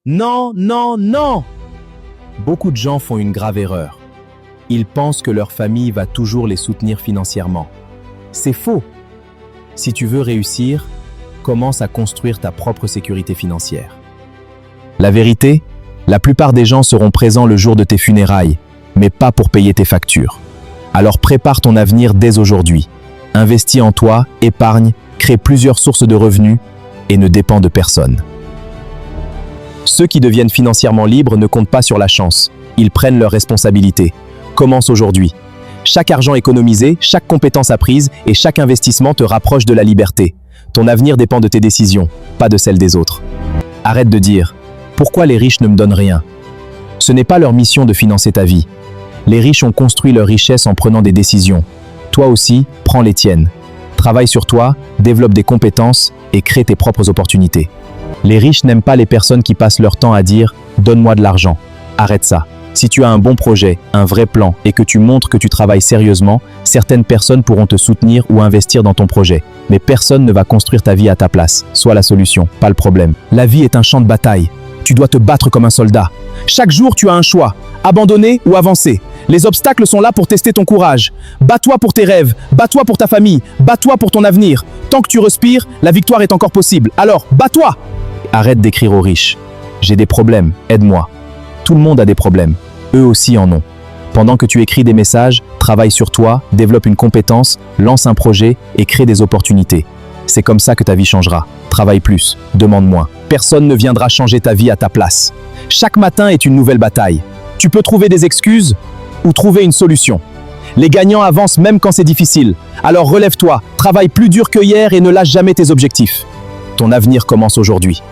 Non, non, non! Beaucoup de gens font une grave erreur. Ils pensent que leur famille va toujours les soutenir financièrement. C'est faux. Si tu veux réussir, commence à construire ta propre sécurité financière. La vérité, la plupart des gens seront présents le jour de tes funérailles, mais pas pour payer tes factures. Alors prépare ton avenir dès aujourd'hui. Investis en toi, épargne, crée plusieurs sources de revenus et ne dépends de personne. Ceux qui deviennent financièrement libres ne comptent pas sur la chance. Ils prennent leurs responsabilités. Commence aujourd'hui. Chaque argent économisé, chaque compétence apprise et chaque investissement te rapproche de la liberté. Ton avenir dépend de tes décisions, pas de celles des autres. Arrête de dire « Pourquoi les riches ne me donnent rien ?» Ce n'est pas leur mission de financer ta vie. Les riches ont construit leur richesse en prenant des décisions. Toi aussi, prends les tiennes. Travaille sur toi, développe des compétences et crée tes propres opportunités. Les riches n'aiment pas les personnes qui passent leur temps à dire « Donne-moi de l'argent ». Arrête ça. Si tu as un bon projet, un vrai plan et que tu montres que tu travailles sérieusement, certaines personnes pourront te soutenir ou investir dans ton projet. Mais personne ne va construire ta vie à ta place. Sois la solution, pas le problème. La vie est un champ de bataille. Tu dois te battre comme un soldat. Chaque jour, tu as un choix. Abandonner ou avancer. Les obstacles sont là pour tester ton courage. Bats-toi pour tes rêves, bats-toi pour ta famille, bats-toi pour ton avenir. Tant que tu respires, la victoire est encore possible. Alors, bats-toi! Arrête d'écrire aux riches. J'ai des problèmes, aide-moi. Tout le monde a des problèmes. Eux aussi en ont. Pendant que tu écris des messages, travaille sur toi, développe une compétence, lance un projet et crée des opportunités. C'est comme ça que ta vie changera. Travaille plus, demande moins. Personne ne viendra changer ta vie à ta place. Chaque matin est une nouvelle bataille. Tu peux trouver des excuses ou trouver une solution. Les gagnants avancent même quand c'est difficile. Alors relève-toi, travaille plus dur que hier et ne lâche jamais tes objectifs. Ton avenir commence aujourd'hui.